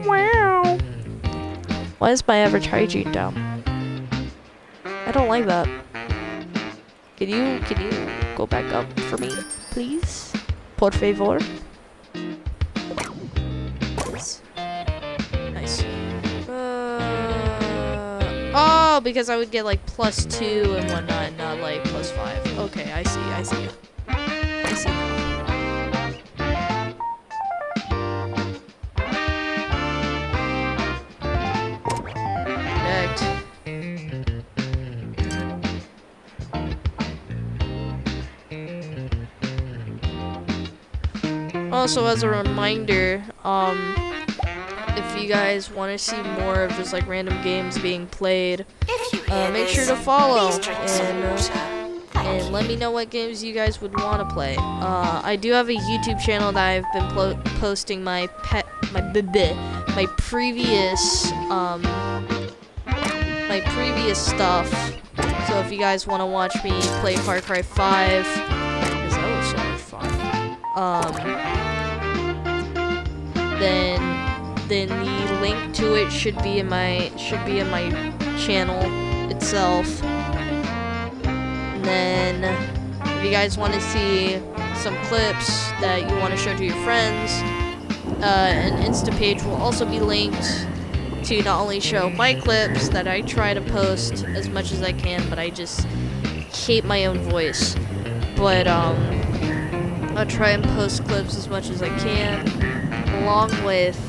[SPEAKER 1] Wow. Why is my average hygiene down? I don't like that. Can you go back up for me, please? Por favor. Nice. Oh, because I would get like +2 and whatnot, not like +5. Okay, I see. I see now. Correct. Also, as a reminder, if you guys want to see more of just like random games being played,
[SPEAKER 2] If you hear
[SPEAKER 1] make
[SPEAKER 2] this,
[SPEAKER 1] sure to follow
[SPEAKER 2] please drink some water. Thank
[SPEAKER 1] and
[SPEAKER 2] you.
[SPEAKER 1] let me know what games you guys would want to play. I do have a YouTube channel that I've been posting my previous stuff. So if you guys want to watch me play Far Cry 5, because that was so much fun. Then the link to it should be in my channel itself. And then if you guys want to see some clips that you want to show to your friends, an Insta page will also be linked to not only show my clips that I try to post as much as I can, but I just hate my own voice. But I'll try and post clips as much as I can, along with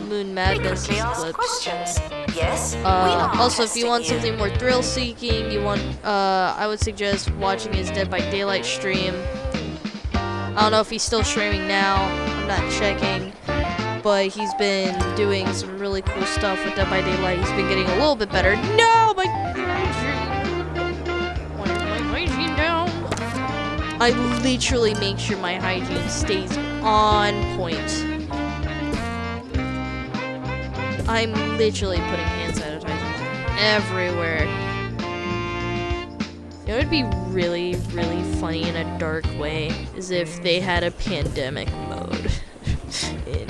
[SPEAKER 1] Moon Madness
[SPEAKER 2] Frequently asked
[SPEAKER 1] clips.
[SPEAKER 2] questions. Yes, we are
[SPEAKER 1] Also, if you want
[SPEAKER 2] testing
[SPEAKER 1] something more thrill-seeking, I would suggest watching his Dead by Daylight stream. I don't know if he's still streaming now. I'm not checking, but he's been doing some really cool stuff with Dead by Daylight. He's been getting a little bit better. No, my hygiene down. I literally make sure my hygiene stays on point. I'm literally putting hand sanitizer everywhere. It would be really, really funny in a dark way, is if they had a pandemic mode in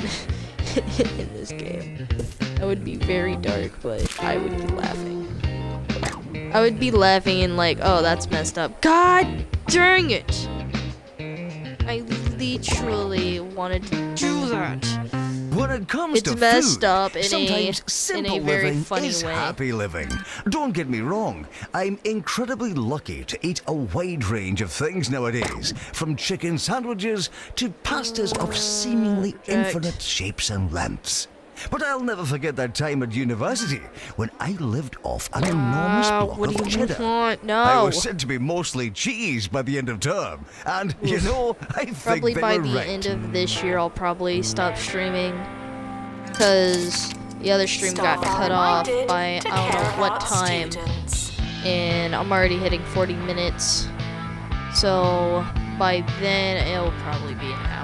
[SPEAKER 1] this game. That would be very dark, but I would be laughing. I would be laughing and like, oh, that's messed up. God dang it! I literally wanted to do that.
[SPEAKER 3] When it comes
[SPEAKER 1] It's
[SPEAKER 3] to
[SPEAKER 1] messed
[SPEAKER 3] food,
[SPEAKER 1] up in
[SPEAKER 3] sometimes
[SPEAKER 1] a
[SPEAKER 3] simple
[SPEAKER 1] very
[SPEAKER 3] living
[SPEAKER 1] funny
[SPEAKER 3] is
[SPEAKER 1] way.
[SPEAKER 3] happy living. Don't get me wrong, I'm incredibly lucky to eat a wide range of things nowadays, from chicken sandwiches to pastas of seemingly
[SPEAKER 1] Jack.
[SPEAKER 3] infinite shapes and lengths. But I'll never forget that time at university when I lived off an enormous block
[SPEAKER 1] What
[SPEAKER 3] of
[SPEAKER 1] do you
[SPEAKER 3] cheddar.
[SPEAKER 1] want? No.
[SPEAKER 3] I was said to be mostly cheese by the end of term, and you know, I think
[SPEAKER 1] Probably
[SPEAKER 3] they
[SPEAKER 1] by
[SPEAKER 3] were
[SPEAKER 1] the
[SPEAKER 3] right.
[SPEAKER 1] end of this year, I'll probably stop streaming, because the other stream got
[SPEAKER 2] Staff are
[SPEAKER 1] cut off
[SPEAKER 2] reminded
[SPEAKER 1] by I
[SPEAKER 2] to
[SPEAKER 1] don't
[SPEAKER 2] care
[SPEAKER 1] know what
[SPEAKER 2] about
[SPEAKER 1] time,
[SPEAKER 2] students.
[SPEAKER 1] and I'm already hitting 40 minutes, so by then it'll probably be an hour.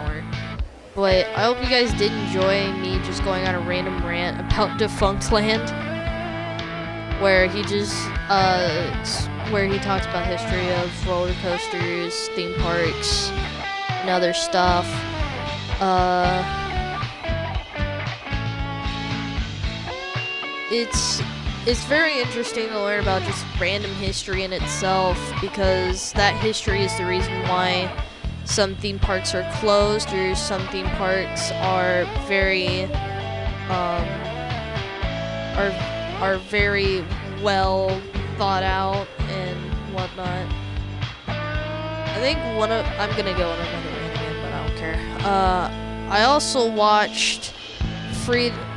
[SPEAKER 1] But I hope you guys did enjoy me just going on a random rant about Defunct Land, where he just where he talks about history of roller coasters, theme parks, and other stuff. it's very interesting to learn about just random history in itself, because that history is the reason why some theme parks are closed, or some theme parks are very are very well thought out and whatnot. I think I'm gonna go on another rant again, but I don't care. I also watched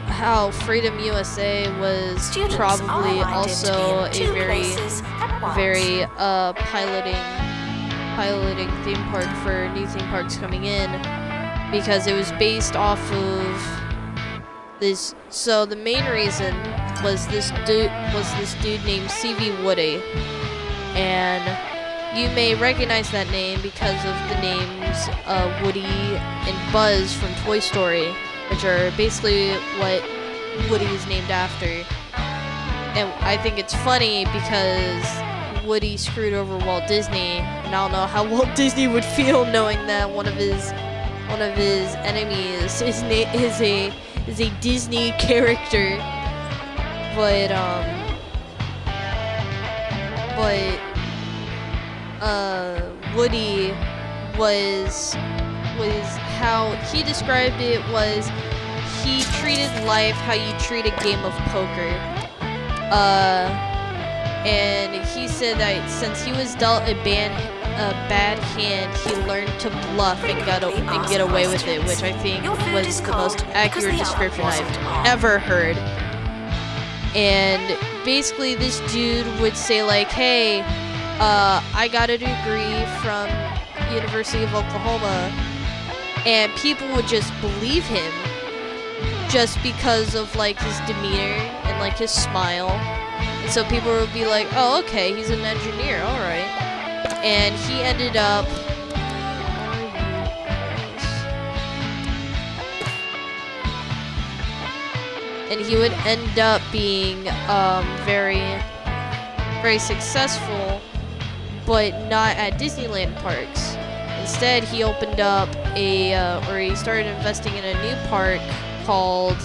[SPEAKER 1] how Freedom USA was
[SPEAKER 2] Students
[SPEAKER 1] probably
[SPEAKER 2] are reminded
[SPEAKER 1] also
[SPEAKER 2] to be in
[SPEAKER 1] a
[SPEAKER 2] two
[SPEAKER 1] very
[SPEAKER 2] places at once.
[SPEAKER 1] very piloting theme park for new theme parks coming in, because it was based off of this. So the main reason was this dude named C.V. Woody, and you may recognize that name because of the names Woody and Buzz from Toy Story, which are basically what Woody is named after. And I think it's funny because Woody screwed over Walt Disney, and I don't know how Walt Disney would feel knowing that one of his enemies is a Disney character. But Woody was how he described it was he treated life how you treat a game of poker. And he said that since he was dealt a bad hand, he learned to bluff and get away with it, which I think was the most accurate description I've ever heard. And basically this dude would say like, hey, I got a degree from University of Oklahoma, and people would just believe him just because of like his demeanor and like his smile. And so people would be like, oh, okay, he's an engineer, alright. And he ended up would end up being very, very successful, but not at Disneyland parks. Instead, he opened up or he started investing in a new park called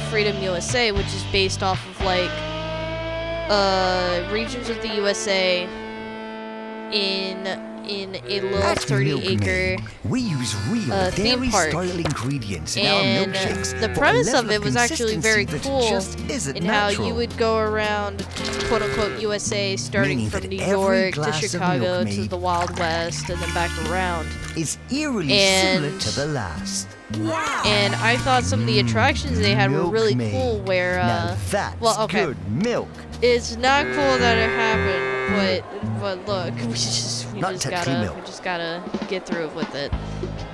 [SPEAKER 1] Freedom USA, which is based off of like regions of the USA in a little
[SPEAKER 3] At
[SPEAKER 1] 30-acre
[SPEAKER 3] Milkmaid, we use real
[SPEAKER 1] theme park.
[SPEAKER 3] dairy-style ingredients in
[SPEAKER 1] And
[SPEAKER 3] our milkshakes.
[SPEAKER 1] the
[SPEAKER 3] for a
[SPEAKER 1] premise
[SPEAKER 3] level
[SPEAKER 1] of it was actually very
[SPEAKER 3] consistency
[SPEAKER 1] cool,
[SPEAKER 3] that just isn't
[SPEAKER 1] in how
[SPEAKER 3] natural.
[SPEAKER 1] you would go around quote-unquote USA, starting
[SPEAKER 3] Meaning
[SPEAKER 1] from
[SPEAKER 3] that
[SPEAKER 1] New
[SPEAKER 3] every
[SPEAKER 1] York to
[SPEAKER 3] glass of
[SPEAKER 1] Chicago to
[SPEAKER 3] Milkmaid
[SPEAKER 1] the Wild West and then back around.
[SPEAKER 3] is eerily
[SPEAKER 1] And-
[SPEAKER 3] similar to the last.
[SPEAKER 1] And I thought some of the attractions they had were really
[SPEAKER 3] Milkmaid.
[SPEAKER 1] cool, where
[SPEAKER 3] Now that's
[SPEAKER 1] well, okay.
[SPEAKER 3] good milk.
[SPEAKER 1] It's not cool that it happened, but look, we just
[SPEAKER 3] Not technically milk.
[SPEAKER 1] gotta get through with it.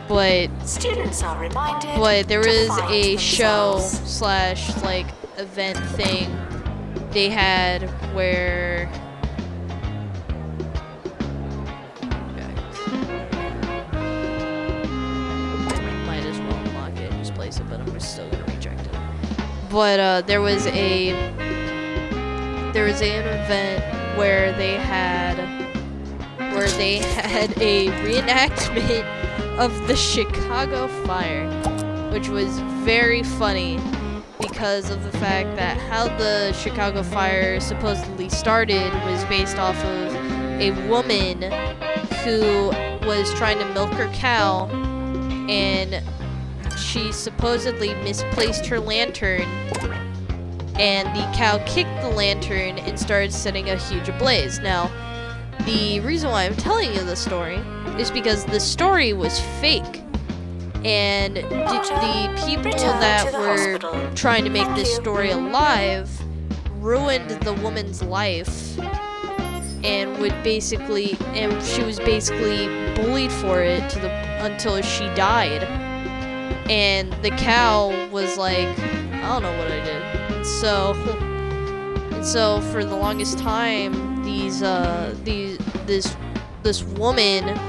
[SPEAKER 1] But
[SPEAKER 2] Students are reminded
[SPEAKER 1] there
[SPEAKER 2] to
[SPEAKER 1] was
[SPEAKER 2] find
[SPEAKER 1] a show
[SPEAKER 2] themselves.
[SPEAKER 1] / like event thing they had where might as well unlock it and just place it, but I'm still gonna reject it. But there was an event where they had a reenactment of the Chicago Fire, which was very funny because of the fact that how the Chicago Fire supposedly started was based off of a woman who was trying to milk her cow, and she supposedly misplaced her lantern, and the cow kicked the lantern and started setting a huge ablaze. Now, the reason why I'm telling you this story is because the story was fake, and the people that were trying to make this story alive ruined the woman's life, and she was basically bullied for it until she died. And the cow was like, I don't know what I did. And so for the longest time, this woman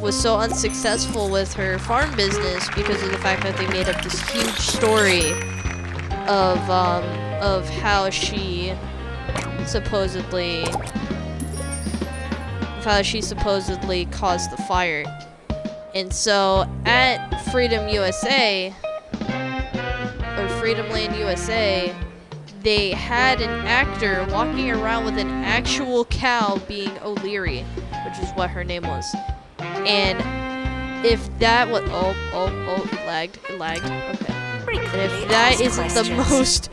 [SPEAKER 1] was so unsuccessful with her farm business because of the fact that they made up this huge story of how she supposedly caused the fire. And so at Freedom USA, or or Freedom Land USA, they had an actor walking around with an actual cow being O'Leary, which is what her name was. And if that was it lagged. Okay. And if that isn't the most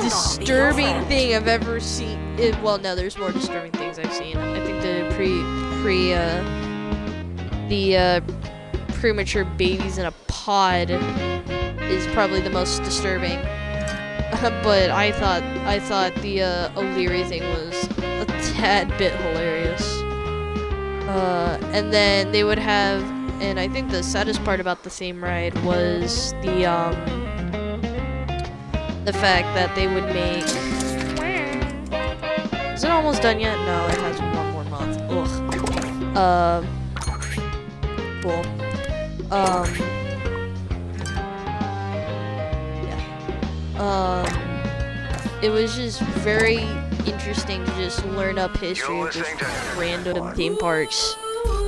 [SPEAKER 1] disturbing thing I've ever seen, well, no, there's more disturbing things I've seen. I think the premature babies in a pod is probably the most disturbing. But I thought the O'Leary thing was a tad bit hilarious. And then they would have, and I think the saddest part about the theme ride was the fact that they would make. Is it almost done yet? No, it has one more month. Ugh. Cool. It was just very interesting to just learn up history of just random theme parks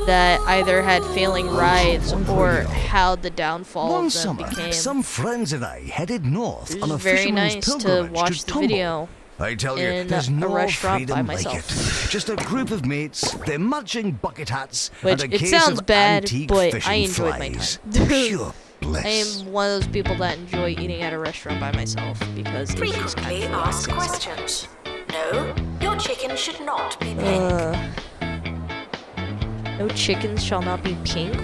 [SPEAKER 1] that either had failing rides or how the downfall
[SPEAKER 3] One
[SPEAKER 1] of them
[SPEAKER 3] summer,
[SPEAKER 1] became.
[SPEAKER 3] some friends and I headed north
[SPEAKER 1] It
[SPEAKER 3] on a
[SPEAKER 1] was very
[SPEAKER 3] fisherman's
[SPEAKER 1] nice to
[SPEAKER 3] pilgrimage
[SPEAKER 1] watch the
[SPEAKER 3] Tumble.
[SPEAKER 1] video
[SPEAKER 3] I tell you,
[SPEAKER 1] in
[SPEAKER 3] there's
[SPEAKER 1] a
[SPEAKER 3] no
[SPEAKER 1] restaurant
[SPEAKER 3] freedom
[SPEAKER 1] by
[SPEAKER 3] like
[SPEAKER 1] myself.
[SPEAKER 3] it. Just a group of mates, their matching bucket hats,
[SPEAKER 1] Which,
[SPEAKER 3] and a
[SPEAKER 1] it
[SPEAKER 3] case
[SPEAKER 1] sounds
[SPEAKER 3] of
[SPEAKER 1] bad,
[SPEAKER 3] antique
[SPEAKER 1] but
[SPEAKER 3] fishing
[SPEAKER 1] I enjoyed my
[SPEAKER 3] flies.
[SPEAKER 1] time.
[SPEAKER 3] Pure
[SPEAKER 1] I
[SPEAKER 3] bliss.
[SPEAKER 1] am one of those people that enjoy eating at a restaurant by myself because it's just kind
[SPEAKER 2] Frequently
[SPEAKER 1] of
[SPEAKER 2] asked
[SPEAKER 1] relaxing.
[SPEAKER 2] questions. No, your chicken should not be pink.
[SPEAKER 1] No chickens shall not be pink.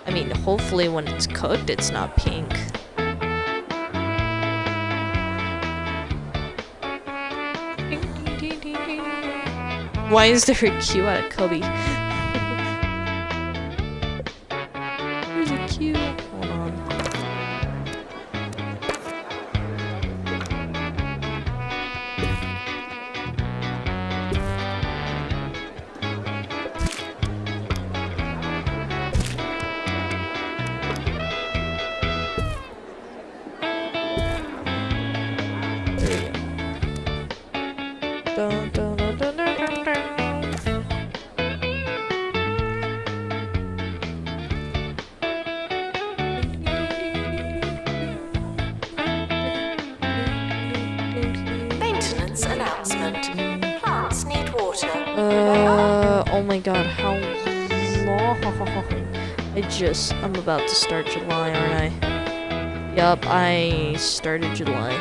[SPEAKER 1] I mean, hopefully when it's cooked, it's not pink. Why is there a queue at a Cubby? There's a queue. Hold on. There we go. Dun, dun, dun, dun, dun, dun, dun.
[SPEAKER 2] Maintenance announcement. Plants need water.
[SPEAKER 1] Oh my god, how long? I'm about to start July, aren't I? Yup, I started July.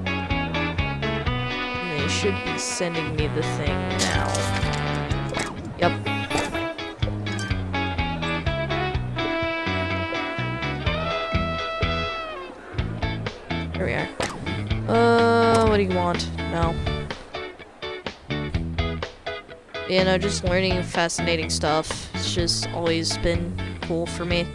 [SPEAKER 1] And they should be sending me the thing now. Yup. Here we are. What do you want? No. You know, just learning fascinating stuff. It's just always been cool for me.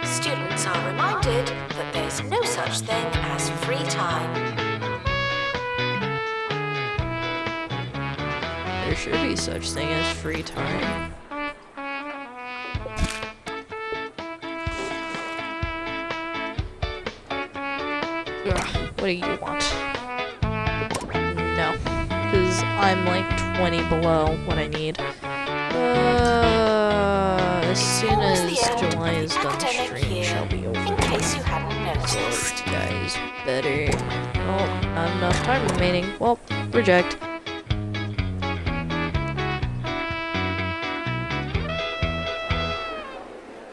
[SPEAKER 2] Students are reminded that there's no such thing as free time.
[SPEAKER 1] There should be such thing as free time. Ugh, what do you want? No, because I'm like 20 below what I need. As soon as July is done, stream shall be over.
[SPEAKER 2] In case you hadn't noticed.
[SPEAKER 1] You guys better. Oh, not enough time remaining. Well, reject.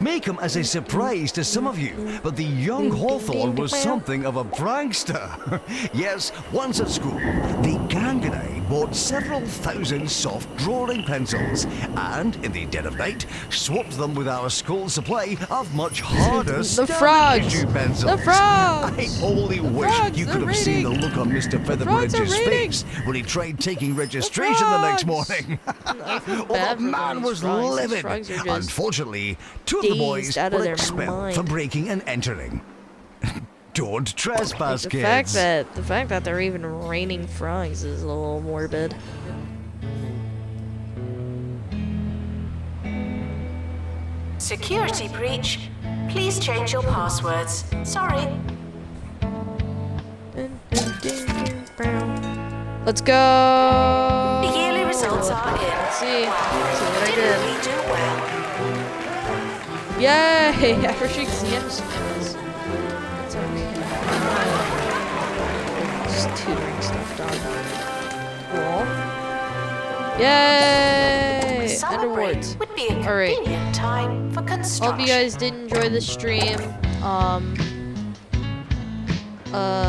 [SPEAKER 3] May come as a surprise to some of you, but the young Hawthorne was something of a prankster. Yes, once at school, the gang and I bought several thousand soft drawing pencils and, in the dead of night, swapped them with our school supply of much harder
[SPEAKER 1] frogs!
[SPEAKER 3] issue pencils.
[SPEAKER 1] The frogs!
[SPEAKER 3] I only wish
[SPEAKER 1] frogs,
[SPEAKER 3] you
[SPEAKER 1] they're
[SPEAKER 3] could have seen the
[SPEAKER 1] raining!
[SPEAKER 3] look on Mr.
[SPEAKER 1] frogs are
[SPEAKER 3] Featherbridge's
[SPEAKER 1] raining!
[SPEAKER 3] face when he tried taking registration the next
[SPEAKER 1] frogs!
[SPEAKER 3] morning.
[SPEAKER 1] I feel
[SPEAKER 3] Oh,
[SPEAKER 1] bad
[SPEAKER 3] the
[SPEAKER 1] for
[SPEAKER 3] man
[SPEAKER 1] those
[SPEAKER 3] was
[SPEAKER 1] frogs. These
[SPEAKER 3] livid.
[SPEAKER 1] frogs are just
[SPEAKER 3] Unfortunately, two of the boys
[SPEAKER 1] dazed out of
[SPEAKER 3] were
[SPEAKER 1] their
[SPEAKER 3] expelled for
[SPEAKER 1] mind.
[SPEAKER 3] breaking and entering. Don't trespass,
[SPEAKER 1] the
[SPEAKER 3] kids.
[SPEAKER 1] fact that they're even raining frogs is a little morbid.
[SPEAKER 2] Security breach. Please change your passwords. Sorry.
[SPEAKER 1] Let's go.
[SPEAKER 2] The yearly results are in.
[SPEAKER 1] Let's see. Let's see what I
[SPEAKER 2] Did
[SPEAKER 1] did.
[SPEAKER 2] we do well?
[SPEAKER 1] Yay! After 6 episodes. It's okay. Just tutoring stuff done. Cool. Yay!
[SPEAKER 2] Summer
[SPEAKER 1] And rewards.
[SPEAKER 2] break would be a
[SPEAKER 1] Alright.
[SPEAKER 2] convenient time for construction.
[SPEAKER 1] Hope you guys did enjoy the stream.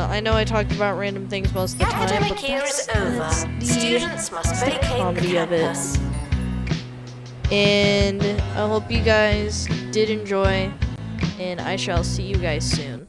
[SPEAKER 1] I know I talked about random things most of the
[SPEAKER 2] The
[SPEAKER 1] time,
[SPEAKER 2] academic
[SPEAKER 1] but
[SPEAKER 2] year
[SPEAKER 1] that's
[SPEAKER 2] is over.
[SPEAKER 1] the
[SPEAKER 2] Students must vacate the
[SPEAKER 1] comedy of it.
[SPEAKER 2] campus.
[SPEAKER 1] And I hope you guys did enjoy, and I shall see you guys soon.